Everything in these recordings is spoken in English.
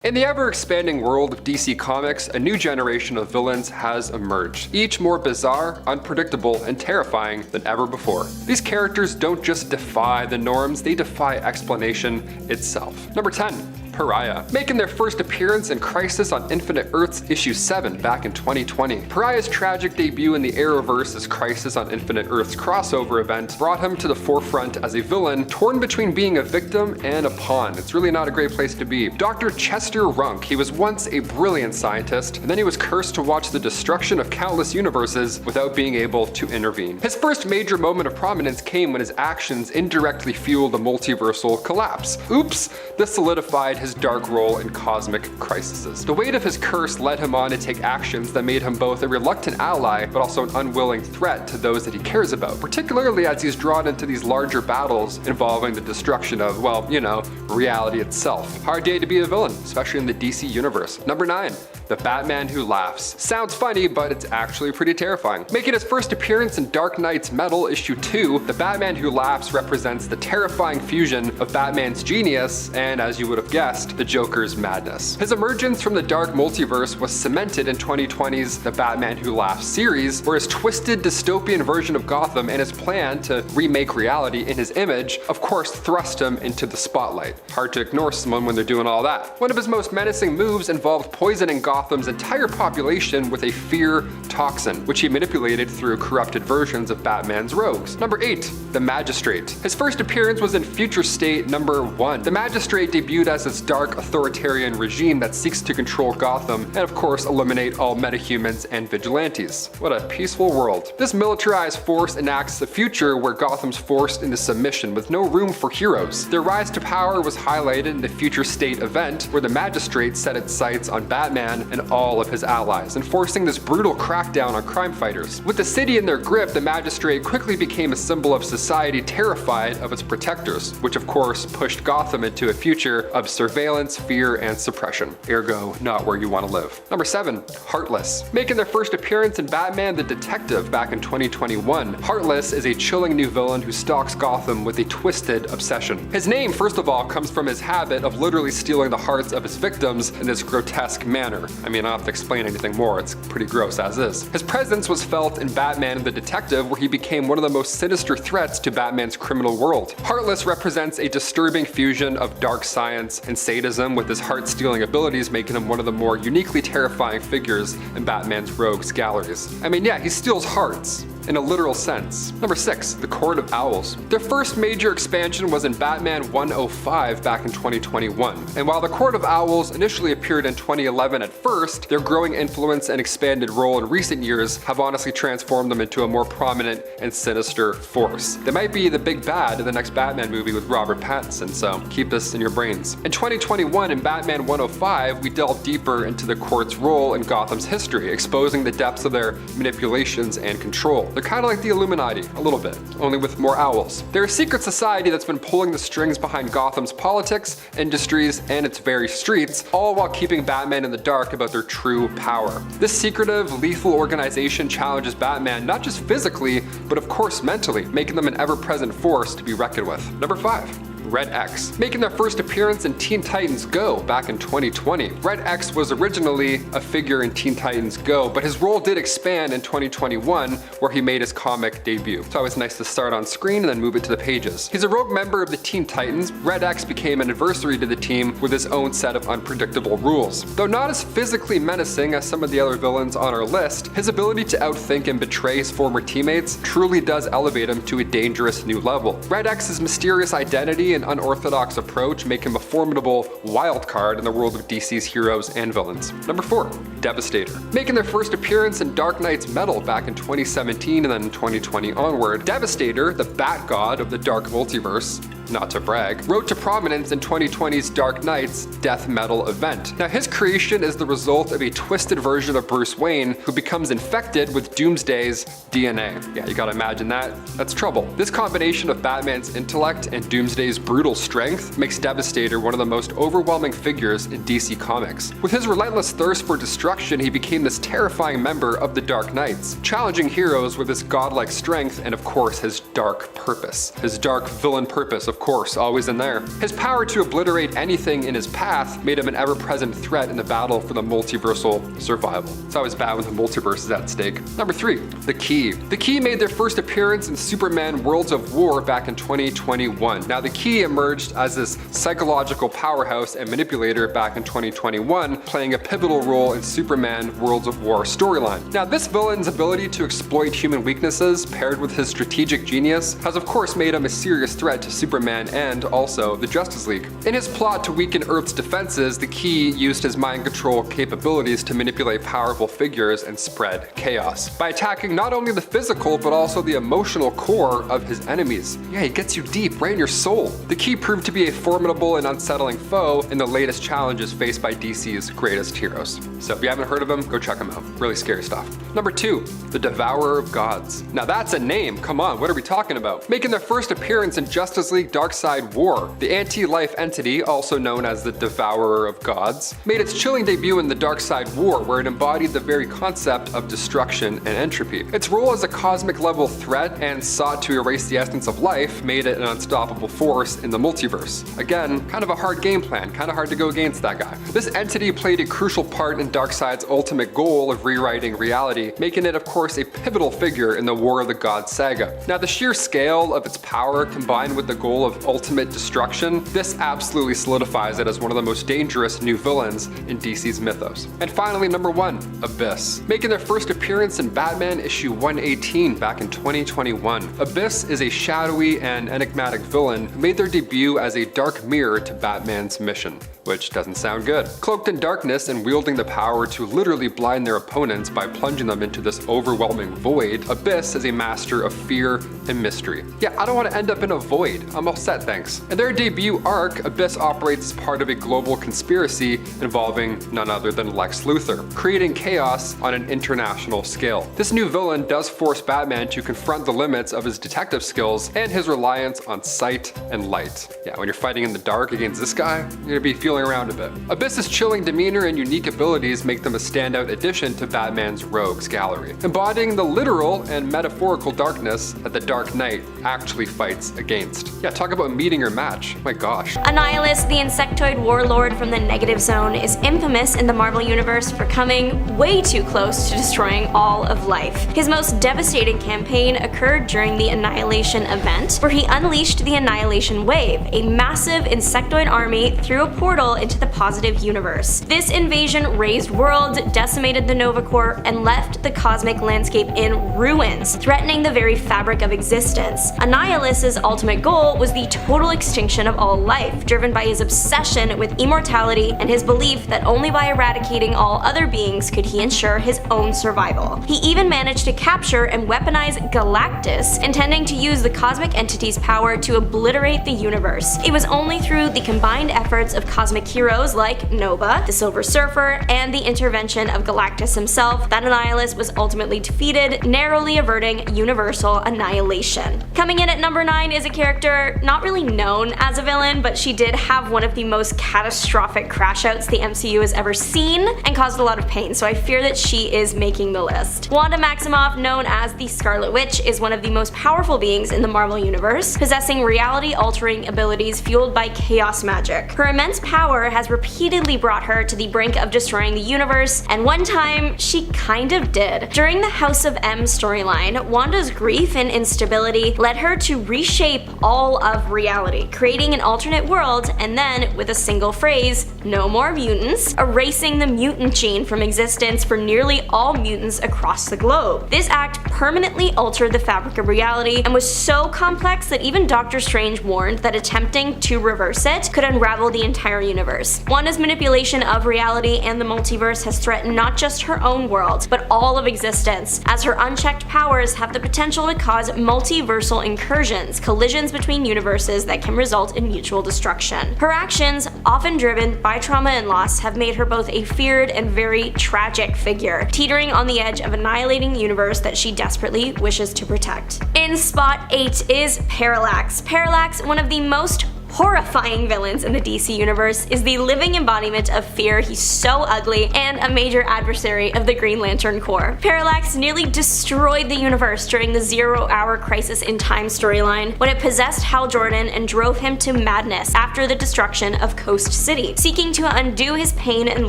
In the ever-expanding world of DC Comics, a new generation of villains has emerged, each more bizarre, unpredictable, and terrifying than ever before. These characters don't just defy the norms, they defy explanation itself. Number 10. Pariah. Making their first appearance in Crisis on Infinite Earths issue 7 back in 2020. Pariah's tragic debut in the Arrowverse as Crisis on Infinite Earths crossover event brought him to the forefront as a villain, torn between being a victim and a pawn. It's really not a great place to be. Dr. Chester Runk, he was once a brilliant scientist, and then he was cursed to watch the destruction of countless universes without being able to intervene. His first major moment of prominence came when his actions indirectly fueled a multiversal collapse. Oops! This solidified his dark role in cosmic crises. The weight of his curse led him on to take actions that made him both a reluctant ally but also an unwilling threat to those that he cares about, particularly as he's drawn into these larger battles involving the destruction of, well, you know, reality itself. Hard day to be a villain, especially in the DC universe. Number 9. The Batman Who Laughs. Sounds funny, but it's actually pretty terrifying. Making his first appearance in Dark Knight's Metal issue 2, the Batman Who Laughs represents the terrifying fusion of Batman's genius and, as you would have guessed, the Joker's madness. His emergence from the dark multiverse was cemented in 2020's The Batman Who Laughs series, where his twisted dystopian version of Gotham and his plan to remake reality in his image, of course, thrust him into the spotlight. Hard to ignore someone when they're doing all that. One of his most menacing moves involved poisoning Gotham's entire population with a fear toxin, which he manipulated through corrupted versions of Batman's rogues. Number 8. The Magistrate. His first appearance was in Future State number 1. The Magistrate debuted as this dark authoritarian regime that seeks to control Gotham and of course eliminate all metahumans and vigilantes. What a peaceful world. This militarized force enacts a future where Gotham's forced into submission with no room for heroes. Their rise to power was highlighted in the Future State event where the Magistrate set its sights on Batman and all of his allies, enforcing this brutal crackdown on crime fighters. With the city in their grip, the Magistrate quickly became a symbol of society terrified of its protectors, which of course pushed Gotham into a future of surveillance, fear, and suppression. Ergo, not where you want to live. Number 7. Heartless. Making their first appearance in Batman the Detective back in 2021, Heartless is a chilling new villain who stalks Gotham with a twisted obsession. His name, first of all, comes from his habit of literally stealing the hearts of his victims in this grotesque manner. I mean, I don't have to explain anything more, it's pretty gross as is. His presence was felt in Batman the Detective, where he became one of the most sinister threats to Batman's criminal world. Heartless represents a disturbing fusion of dark science and sadism, with his heart-stealing abilities making him one of the more uniquely terrifying figures in Batman's rogues galleries. I mean, yeah, he steals hearts in a literal sense. Number 6. The Court of Owls. Their first major expansion was in Batman 105 back in 2021. And while the Court of Owls initially appeared in 2011 at first, their growing influence and expanded role in recent years have honestly transformed them into a more prominent and sinister force. They might be the big bad in the next Batman movie with Robert Pattinson, so keep this in your brains. In 2021 in Batman 105, we delved deeper into the Court's role in Gotham's history, exposing the depths of their manipulations and control. They're kind of like the Illuminati, a little bit, only with more owls. They're a secret society that's been pulling the strings behind Gotham's politics, industries, and its very streets, all while keeping Batman in the dark about their true power. This secretive, lethal organization challenges Batman not just physically, but of course mentally, making them an ever-present force to be reckoned with. Number 5. Red X. Making their first appearance in Teen Titans Go back in 2020. Red X was originally a figure in Teen Titans Go, but his role did expand in 2021 where he made his comic debut. It's always nice to start on screen and then move it to the pages. He's a rogue member of the Teen Titans. Red X became an adversary to the team with his own set of unpredictable rules. Though not as physically menacing as some of the other villains on our list, his ability to outthink and betray his former teammates truly does elevate him to a dangerous new level. Red X's mysterious identity and unorthodox approach make him a formidable wild card in the world of DC's heroes and villains. Number 4. Devastator. Making their first appearance in Dark Knight's Metal back in 2017 and then 2020 onward, Devastator, the Bat God of the Dark Multiverse, not to brag, rose to prominence in 2020's Dark Knight's Death Metal event. Now, his creation is the result of a twisted version of Bruce Wayne who becomes infected with Doomsday's DNA. Yeah, you gotta imagine that. That's trouble. This combination of Batman's intellect and Doomsday's brutal strength makes Devastator one of the most overwhelming figures in DC Comics. With his relentless thirst for destruction, he became this terrifying member of the Dark Knights, challenging heroes with his godlike strength and of course his dark purpose. His dark villain purpose, of course, always in there. His power to obliterate anything in his path made him an ever-present threat in the battle for the multiversal survival. It's always bad when the multiverse is at stake. Number 3, the Key. The Key made their first appearance in Superman Worlds of War back in 2021. Now, the Key emerged as this psychological powerhouse and manipulator back in 2021, playing a pivotal role in Superman Worlds of War storyline. Now, this villain's ability to exploit human weaknesses paired with his strategic genius has of course made him a serious threat to Superman and also the Justice League. In his plot to weaken Earth's defenses, the Key used his mind control capabilities to manipulate powerful figures and spread chaos by attacking not only the physical but also the emotional core of his enemies. Yeah, he gets you deep, right in your soul. The Key proved to be a formidable and unsettling foe in the latest challenges faced by DC's greatest heroes. So if you haven't heard of him, go check him out. Really scary stuff. Number 2, the Devourer of Gods. Now that's a name, come on, what are we talking about? Making their first appearance in Justice League Darkseid War, the anti-life entity, also known as the Devourer of Gods, made its chilling debut in the Darkseid War, where it embodied the very concept of destruction and entropy. Its role as a cosmic level threat and sought to erase the essence of life made it an unstoppable force in the multiverse. Again, kind of a hard game plan, kind of hard to go against that guy. This entity played a crucial part in Darkseid's ultimate goal of rewriting reality, making it of course a pivotal figure in the War of the Gods saga. Now, the sheer scale of its power combined with the goal of ultimate destruction, this absolutely solidifies it as one of the most dangerous new villains in DC's mythos. And finally, number 1, Abyss. Making their first appearance in Batman issue 118 back in 2021. Abyss is a shadowy and enigmatic villain who made their debut as a dark mirror to Batman's mission, which doesn't sound good. Cloaked in darkness and wielding the power to literally blind their opponents by plunging them into this overwhelming void, Abyss is a master of fear and mystery. Yeah, I don't want to end up in a void. I'm all set, thanks. In their debut arc, Abyss operates as part of a global conspiracy involving none other than Lex Luthor, creating chaos on an international scale. This new villain does force Batman to confront the limits of his detective skills and his reliance on sight and light. Yeah, when you're fighting in the dark against this guy, you're gonna be feeling around a bit. Abyss's chilling demeanor and unique abilities make them a standout addition to Batman's rogues gallery, embodying the literal and metaphorical darkness that the Dark Knight actually fights against. Yeah, talk about meeting your match. My gosh. Annihilus, the insectoid warlord from the Negative Zone, is infamous in the Marvel Universe for coming way too close to destroying all of life. His most devastating campaign occurred during the Annihilation event, where he unleashed the Annihilation Wave, a massive insectoid army through a portal into the positive universe. This invasion razed worlds, decimated the Nova Corps, and left the cosmic landscape in ruins, threatening the very fabric of existence. Annihilus's ultimate goal was the total extinction of all life, driven by his obsession with immortality and his belief that only by eradicating all other beings could he ensure his own survival. He even managed to capture and weaponize Galactus, intending to use the cosmic entity's power to obliterate the universe. It was only through the combined efforts of cosmic heroes like Nova, the Silver Surfer, and the intervention of Galactus himself that Annihilus was ultimately defeated, narrowly averting universal annihilation. Coming in at number 9 is a character not really known as a villain, but she did have one of the most catastrophic crash outs the MCU has ever seen and caused a lot of pain, so I fear that she is making the list. Wanda Maximoff, known as the Scarlet Witch, is one of the most powerful beings in the Marvel Universe, possessing reality-altering abilities fueled by chaos magic. Her immense power has repeatedly brought her to the brink of destroying the universe, and one time, she kind of did. During the House of M storyline, Wanda's grief and instability led her to reshape all of reality, creating an alternate world, and then, with a single phrase, "No more mutants," erasing the mutant gene from existence for nearly all mutants across the globe. This act permanently altered the fabric of reality and was so complex that even Doctor Strange warned that attempting to reverse it could unravel the entire universe. Wanda's manipulation of reality and the multiverse has threatened not just her own world, but all of existence, as her unchecked powers have the potential to cause multiversal incursions, collisions between universes that can result in mutual destruction. Her actions, often driven by trauma and loss, have made her both a feared and very tragic figure, teetering on the edge of annihilating the universe that she desperately wishes to protect. In spot 8 is Parallax. Parallax, one of the most horrifying villains in the DC universe, is the living embodiment of fear. He's so ugly and a major adversary of the Green Lantern Corps. Parallax nearly destroyed the universe during the 0-hour Crisis in Time storyline when it possessed Hal Jordan and drove him to madness after the destruction of Coast City. Seeking to undo his pain and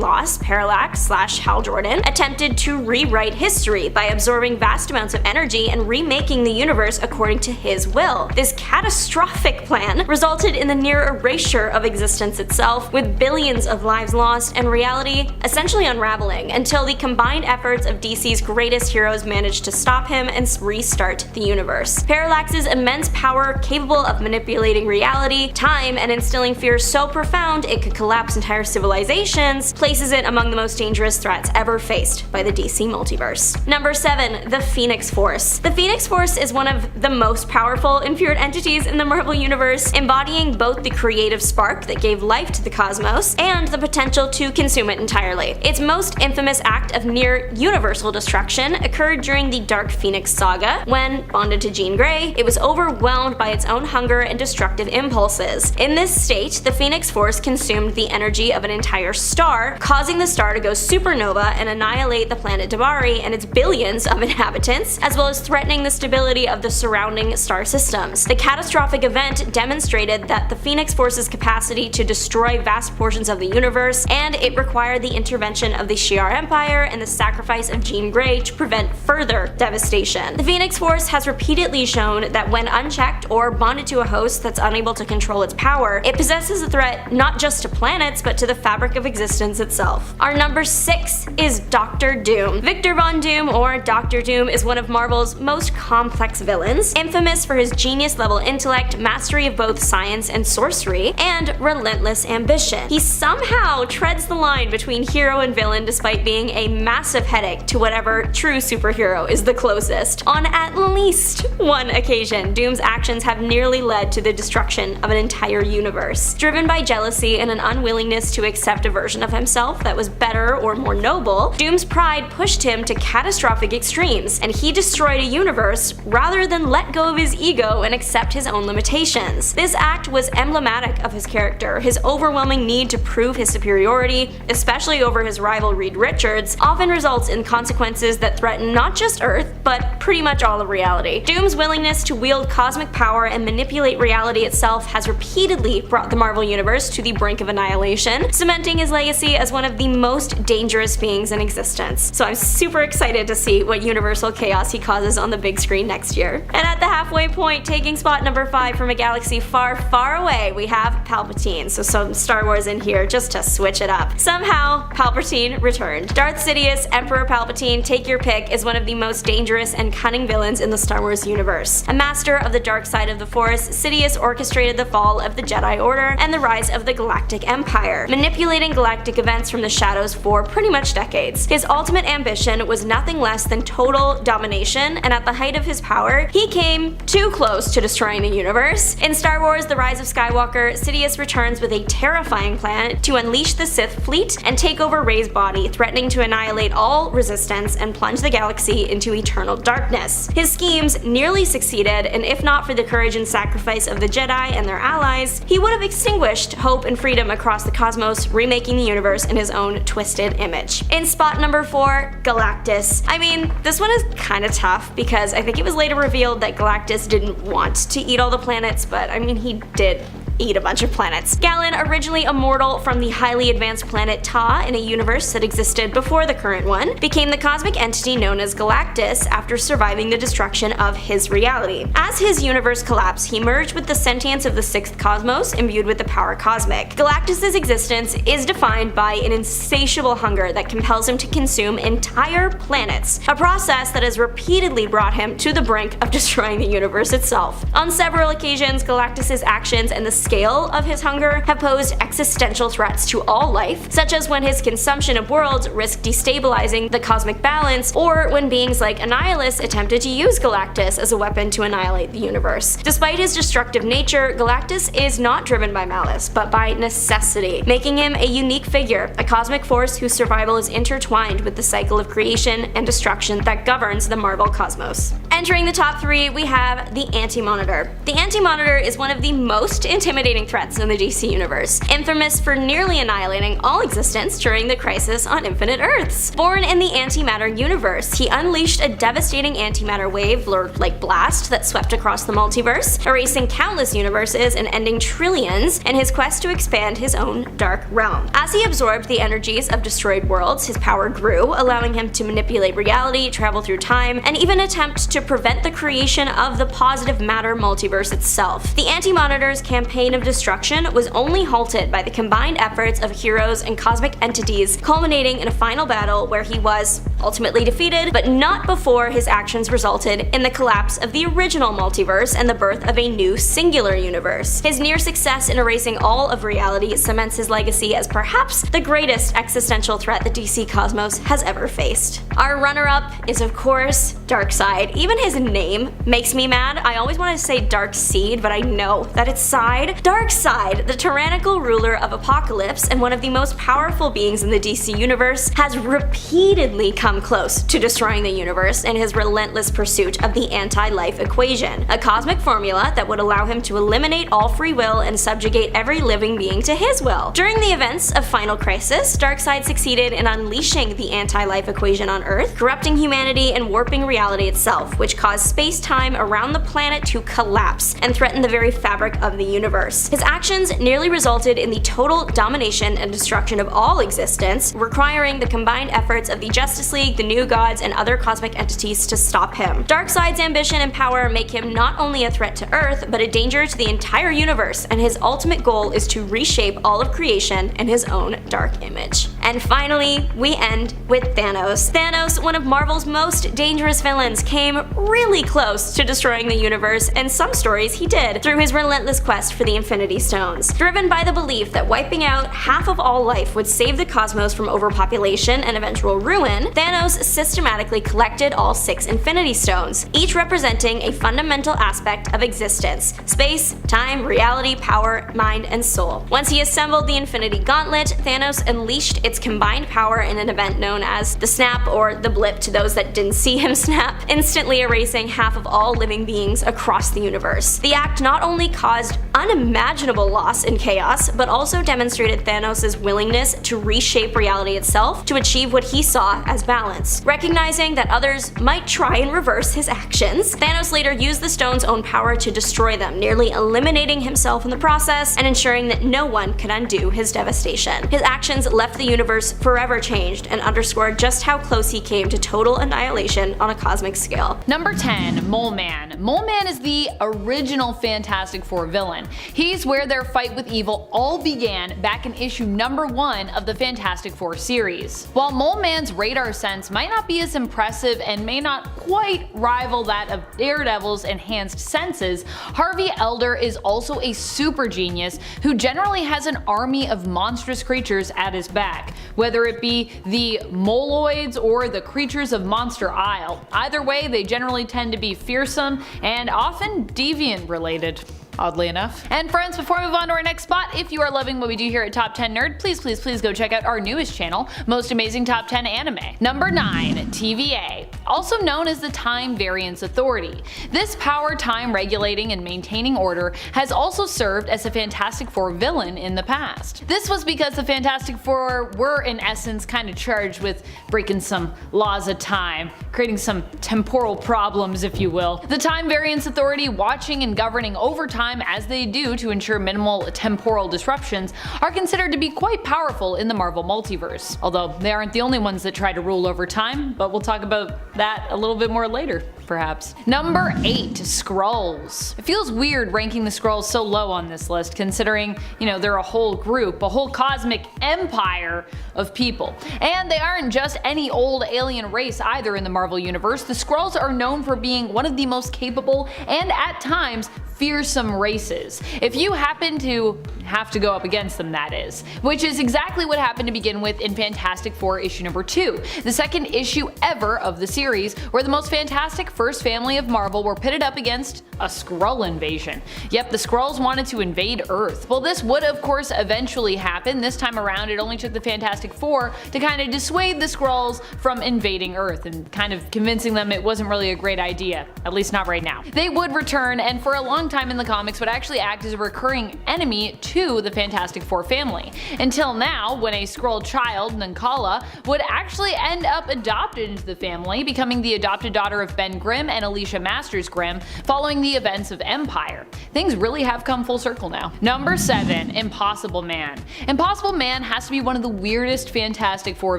loss, Parallax / Hal Jordan attempted to rewrite history by absorbing vast amounts of energy and remaking the universe according to his will. This catastrophic plan resulted in the near erasure of existence itself, with billions of lives lost and reality essentially unraveling until the combined efforts of DC's greatest heroes managed to stop him and restart the universe. Parallax's immense power, capable of manipulating reality, time, and instilling fear so profound it could collapse entire civilizations, places it among the most dangerous threats ever faced by the DC multiverse. Number 7. The Phoenix Force. The Phoenix Force is one of the most powerful and feared entities in the Marvel Universe, embodying both the creative spark that gave life to the cosmos and the potential to consume it entirely. Its most infamous act of near universal destruction occurred during the Dark Phoenix saga, when, bonded to Jean Grey, it was overwhelmed by its own hunger and destructive impulses. In this state, the Phoenix Force consumed the energy of an entire star, causing the star to go supernova and annihilate the planet Dabari and its billions of inhabitants, as well as threatening the stability of the surrounding star systems. The catastrophic event demonstrated that the Phoenix Force's capacity to destroy vast portions of the universe, and it required the intervention of the Shi'ar Empire and the sacrifice of Jean Grey to prevent further devastation. The Phoenix Force has repeatedly shown that when unchecked or bonded to a host that's unable to control its power, it possesses a threat not just to planets but to the fabric of existence itself. Our number 6 is Doctor Doom. Victor Von Doom, or Doctor Doom, is one of Marvel's most complex villains, infamous for his genius-level intellect, mastery of both science and sorcery, and relentless ambition. He somehow treads the line between hero and villain despite being a massive headache to whatever true superhero is the closest. On at least one occasion, Doom's actions have nearly led to the destruction of an entire universe. Driven by jealousy and an unwillingness to accept a version of himself that was better or more noble, Doom's pride pushed him to catastrophic extremes, and he destroyed a universe rather than let go of his ego and accept his own limitations. This act was emblematic of his character. His overwhelming need to prove his superiority, especially over his rival Reed Richards, often results in consequences that threaten not just Earth, but pretty much all of reality. Doom's willingness to wield cosmic power and manipulate reality itself has repeatedly brought the Marvel Universe to the brink of annihilation, cementing his legacy as one of the most dangerous beings in existence. So I'm super excited to see what universal chaos he causes on the big screen next year. And at the halfway point, taking spot number 5 from a galaxy far, far away, we have Palpatine. So some Star Wars in here just to switch it up. Somehow, Palpatine returned. Darth Sidious, Emperor Palpatine, take your pick, is one of the most dangerous and cunning villains in the Star Wars universe. A master of the dark side of the Force, Sidious orchestrated the fall of the Jedi Order and the rise of the Galactic Empire, manipulating galactic events from the shadows for pretty much decades. His ultimate ambition was nothing less than total domination, and at the height of his power, he came too close to destroying the universe. In Star Wars: The Rise of Skywalker, Sidious returns with a terrifying plan to unleash the Sith fleet and take over Rey's body, threatening to annihilate all resistance and plunge the galaxy into eternal darkness. His schemes nearly succeeded, and if not for the courage and sacrifice of the Jedi and their allies, he would have extinguished hope and freedom across the cosmos, remaking the universe in his own twisted image. In spot number 4, Galactus. I mean, this one is kinda tough because I think it was later revealed that Galactus didn't want to eat all the planets, but I mean, he did eat a bunch of planets. Galen, originally a mortal from the highly advanced planet Ta in a universe that existed before the current one, became the cosmic entity known as Galactus after surviving the destruction of his reality. As his universe collapsed, he merged with the sentience of the sixth cosmos, imbued with the power cosmic. Galactus's existence is defined by an insatiable hunger that compels him to consume entire planets, a process that has repeatedly brought him to the brink of destroying the universe itself. On several occasions, Galactus's actions and the scale of his hunger have posed existential threats to all life, such as when his consumption of worlds risked destabilizing the cosmic balance, or when beings like Annihilus attempted to use Galactus as a weapon to annihilate the universe. Despite his destructive nature, Galactus is not driven by malice, but by necessity, making him a unique figure, a cosmic force whose survival is intertwined with the cycle of creation and destruction that governs the Marvel cosmos. Entering the top 3, we have the Anti-Monitor. The Anti-Monitor is one of the most intimidating intimidating threats in the DC universe, infamous for nearly annihilating all existence during the Crisis on Infinite Earths. Born in the antimatter universe, he unleashed a devastating antimatter wave, or like blast, that swept across the multiverse, erasing countless universes and ending trillions in his quest to expand his own dark realm. As he absorbed the energies of destroyed worlds, his power grew, allowing him to manipulate reality, travel through time, and even attempt to prevent the creation of the positive matter multiverse itself. The Anti-Monitor's campaign of destruction was only halted by the combined efforts of heroes and cosmic entities, culminating in a final battle where he was ultimately defeated, but not before his actions resulted in the collapse of the original multiverse and the birth of a new singular universe. His near success in erasing all of reality cements his legacy as perhaps the greatest existential threat the DC Cosmos has ever faced. Our runner-up is, of course, Darkseid. Even his name makes me mad. I always want to say Darkseid, but I know that it's Side. Darkseid, the tyrannical ruler of Apocalypse and one of the most powerful beings in the DC universe, has repeatedly come close to destroying the universe in his relentless pursuit of the anti-life equation, a cosmic formula that would allow him to eliminate all free will and subjugate every living being to his will. During the events of Final Crisis, Darkseid succeeded in unleashing the anti-life equation on Earth, corrupting humanity and warping reality itself, which caused space-time around the planet to collapse and threaten the very fabric of the universe. His actions nearly resulted in the total domination and destruction of all existence, requiring the combined efforts of the Justice League, the New Gods, and other cosmic entities to stop him. Darkseid's ambition and power make him not only a threat to Earth, but a danger to the entire universe, and his ultimate goal is to reshape all of creation in his own dark image. And finally, we end with Thanos. Thanos, one of Marvel's most dangerous villains, came really close to destroying the universe, and some stories he did, through his relentless quest for the Infinity Stones. Driven by the belief that wiping out half of all life would save the cosmos from overpopulation and eventual ruin, Thanos systematically collected all 6 Infinity Stones, each representing a fundamental aspect of existence: space, time, reality, power, mind, and soul. Once he assembled the Infinity Gauntlet, Thanos unleashed its combined power in an event known as the Snap, or the Blip to those that didn't see him snap, instantly erasing half of all living beings across the universe. The act not only caused unimaginable loss and chaos, but also demonstrated Thanos' willingness to reshape reality itself to achieve what he saw as balance. Recognizing that others might try and reverse his actions, Thanos later used the stone's own power to destroy them, nearly eliminating himself in the process and ensuring that no one could undo his devastation. His actions left the universe forever changed and underscored just how close he came to total annihilation on a cosmic scale. Number 10, Mole Man. Mole Man is the original Fantastic Four villain. He's where their fight with evil all began back in issue number 1 of the Fantastic Four series. While Mole Man's radar sense might not be as impressive and may not quite rival that of Daredevil's enhanced senses, Harvey Elder is also a super genius who generally has an army of monstrous creatures at his back, whether it be the Moloids or the creatures of Monster Isle. Either way, they generally tend to be fearsome and often deviant related, oddly enough. And friends, before we move on to our next spot, if you are loving what we do here at Top 10 Nerd, please go check out our newest channel, Most Amazing Top 10 Anime. Number 9, TVA, also known as the Time Variance Authority. This power time regulating and maintaining order has also served as a Fantastic Four villain in the past. This was because the Fantastic Four were in essence kind of charged with breaking some laws of time, creating some temporal problems, if you will. The Time Variance Authority, watching and governing over time as they do to ensure minimal temporal disruptions, are considered to be quite powerful in the Marvel multiverse. Although they aren't the only ones that try to rule over time, but we'll talk about that a little bit more later, perhaps. Number 8, Skrulls. It feels weird ranking the Skrulls so low on this list, considering, they're a whole group, a whole cosmic empire of people. And they aren't just any old alien race either in the Marvel universe. The Skrulls are known for being one of the most capable and at times fearsome races. If you happen to have to go up against them, that is. Which is exactly what happened to begin with in Fantastic Four issue number 2, the second issue ever of the series, where the most fantastic first family of Marvel were pitted up against a Skrull invasion. Yep, the Skrulls wanted to invade Earth. Well, this would of course eventually happen. This time around it only took the Fantastic Four to kind of dissuade the Skrulls from invading Earth and kind of convincing them it wasn't really a great idea, at least not right now. They would return and for a long time in the comics would actually act as a recurring enemy to the Fantastic Four family. Until now, when a Skrull child, Nankala, would actually end up adopted into the family, becoming the adopted daughter of Ben Grimm and Alicia Masters Grimm following the events of Empire. Things really have come full circle now. Number 7. Impossible Man. Impossible Man has to be one of the weirdest Fantastic Four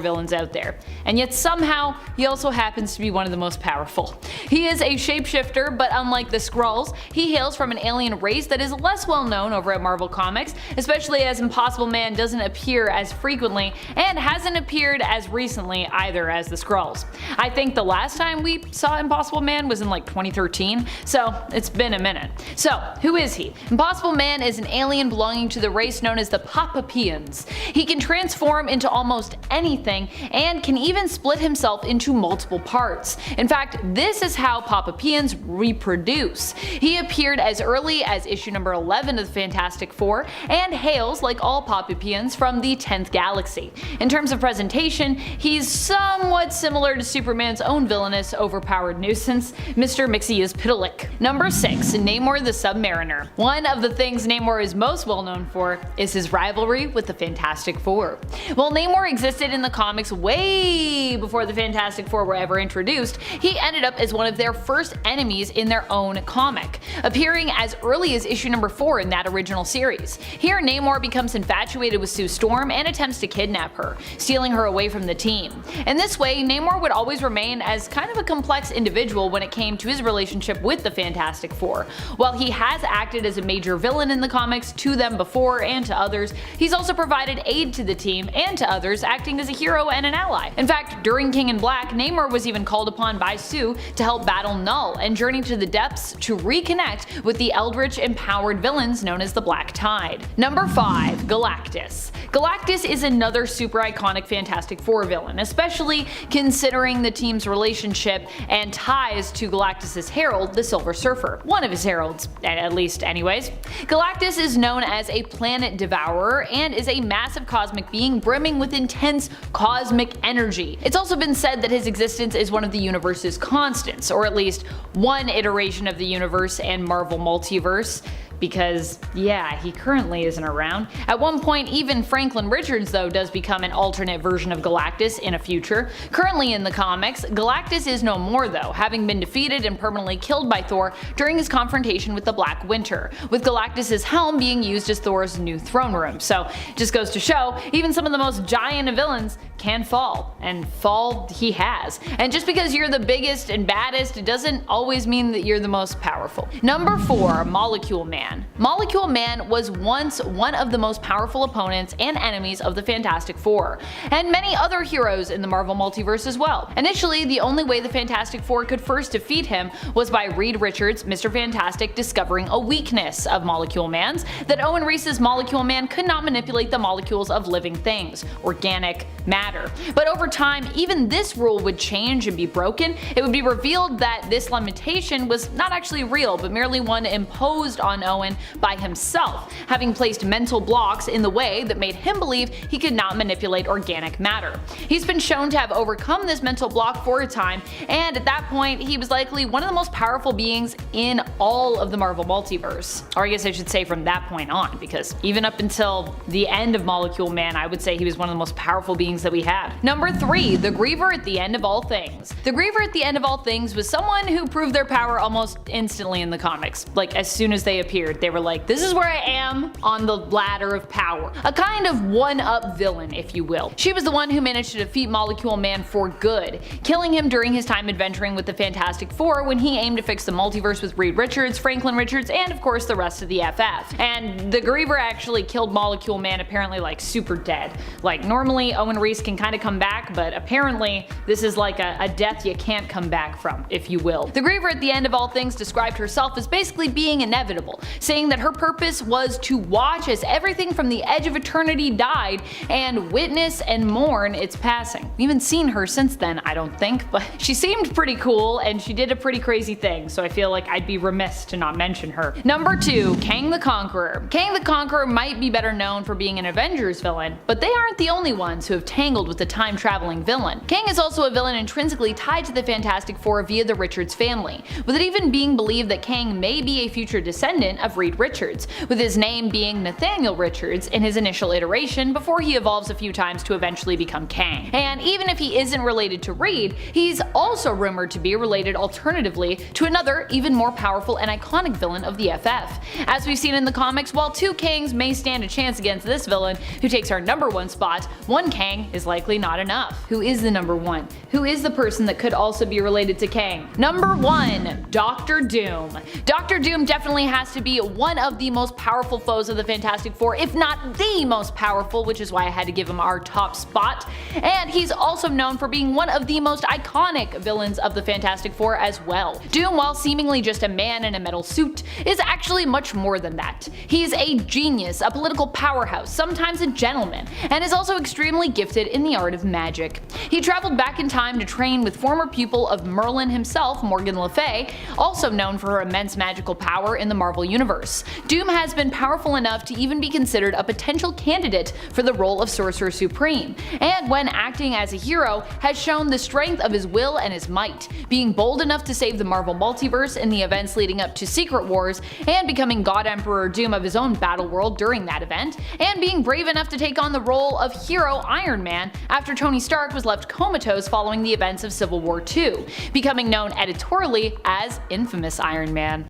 villains out there, and yet somehow he also happens to be one of the most powerful. He is a shapeshifter, but unlike the Skrulls, he hails from an alien race that is less well known over at Marvel Comics, especially as Impossible Man doesn't appear as frequently and hasn't appeared as recently either as the Skrulls. I think the last time we saw Impossible Man was in like 2013, so it's been a minute. So who is he? Impossible Man is an alien belonging to the race known as the Papapians. He can transform into almost anything and can even split himself into multiple parts. In fact, this is how Papapians reproduce. He appeared as early as issue number 11 of the Fantastic Four and hails, like all Papapians, from the 10th galaxy. In terms of presentation, he's somewhat similar to Superman's own villainous, overpowered nuisance, Mr. Mxyzptlk. Number 6. Namor the Submariner. One of the things Namor is most well known for is his rivalry with the Fantastic Four. While Namor existed in the comics way before the Fantastic Four were ever introduced, he ended up as one of their first enemies in their own comic, appearing as early as issue number 4 in that original series. Here Namor becomes infatuated with Sue Storm and attempts to kidnap her, stealing her away from the team. In this way, Namor would always remain as kind of a complex individual when it came to his relationship with the Fantastic Four. While he has acted as a major villain in the comics to them before and to others, he's also provided aid to the team and to others, acting as a hero and an ally. In fact, during King in Black, Namor was even called upon by Sue to help battle Null and journey to the depths to reconnect with the eldritch empowered villains known as the Black Tide. Number 5. Galactus. Galactus is another super iconic Fantastic Four villain, especially considering the team's relationship and ties to Galactus' herald, the Silver Surfer. One of his heralds, at least anyways. Galactus is known as a planet devourer and is a massive cosmic being brimming with intense cosmic energy. It's also been said that his existence is one of the universe's constants, or at least one iteration of the universe and Marvel multiverse. Because, yeah, he currently isn't around. At one point, even Franklin Richards, though, does become an alternate version of Galactus in a future. Currently in the comics, Galactus is no more, though, having been defeated and permanently killed by Thor during his confrontation with the Black Winter, with Galactus' helm being used as Thor's new throne room. So, it just goes to show, even some of the most giant of villains can fall, and fall he has. And just because you're the biggest and baddest, it doesn't always mean that you're the most powerful. Number 4. Molecule Man. Molecule Man was once one of the most powerful opponents and enemies of the Fantastic Four, and many other heroes in the Marvel multiverse as well. Initially, the only way the Fantastic Four could first defeat him was by Reed Richards, Mr. Fantastic, discovering a weakness of Molecule Man's, that Owen Reese's Molecule Man could not manipulate the molecules of living things, organic matter. But over time, even this rule would change and be broken. It would be revealed that this limitation was not actually real, but merely one imposed on Owen by himself, having placed mental blocks in the way that made him believe he could not manipulate organic matter. He's been shown to have overcome this mental block for a time, and at that point he was likely one of the most powerful beings in all of the Marvel multiverse. Or I guess I should say from that point on, because even up until the end of Molecule Man, I would say he was one of the most powerful beings that we had. Number 3. The Griever at the End of All Things. The Griever at the End of All Things was someone who proved their power almost instantly in the comics. Like, as soon as they appeared, they were like, this is where I am on the ladder of power. A kind of one-up villain, if you will. She was the one who managed to defeat Molecule Man for good, killing him during his time adventuring with the Fantastic Four when he aimed to fix the multiverse with Reed Richards, Franklin Richards, and of course the rest of the FF. And the Griever actually killed Molecule Man apparently like super dead. Like, normally Owen Reese can can kind of come back, but apparently this is like a death you can't come back from, if you will. The Griever at the end of all things described herself as basically being inevitable, saying that her purpose was to watch as everything from the edge of eternity died and witness and mourn its passing. We haven't seen her since then, I don't think, but she seemed pretty cool and she did a pretty crazy thing, so I feel like I'd be remiss to not mention her. Number 2, Kang the Conqueror. Kang the Conqueror might be better known for being an Avengers villain, but they aren't the only ones who have tangled with the time-traveling villain. Kang is also a villain intrinsically tied to the Fantastic Four via the Richards family, with it even being believed that Kang may be a future descendant of Reed Richards, with his name being Nathaniel Richards in his initial iteration before he evolves a few times to eventually become Kang. And even if he isn't related to Reed, he's also rumored to be related alternatively to another, even more powerful and iconic villain of the FF. As we've seen in the comics, while 2 Kangs may stand a chance against this villain, who takes our number 1 spot, 1 Kang is likely not enough. Who is the number 1? Who is the person that could also be related to Kang? Number 1, Doctor Doom. Doctor Doom definitely has to be one of the most powerful foes of the Fantastic Four, if not the most powerful, which is why I had to give him our top spot. And he's also known for being one of the most iconic villains of the Fantastic Four as well. Doom, while seemingly just a man in a metal suit, is actually much more than that. He's a genius, a political powerhouse, sometimes a gentleman, and is also extremely gifted in the art of magic. He traveled back in time to train with former pupil of Merlin himself, Morgan Le Fay, also known for her immense magical power in the Marvel Universe. Doom has been powerful enough to even be considered a potential candidate for the role of Sorcerer Supreme, and when acting as a hero, has shown the strength of his will and his might, being bold enough to save the Marvel Multiverse in the events leading up to Secret Wars, and becoming God Emperor Doom of his own battle world during that event, and being brave enough to take on the role of hero Iron Man after Tony Stark was left comatose following the events of Civil War II, becoming known editorially as Infamous Iron Man.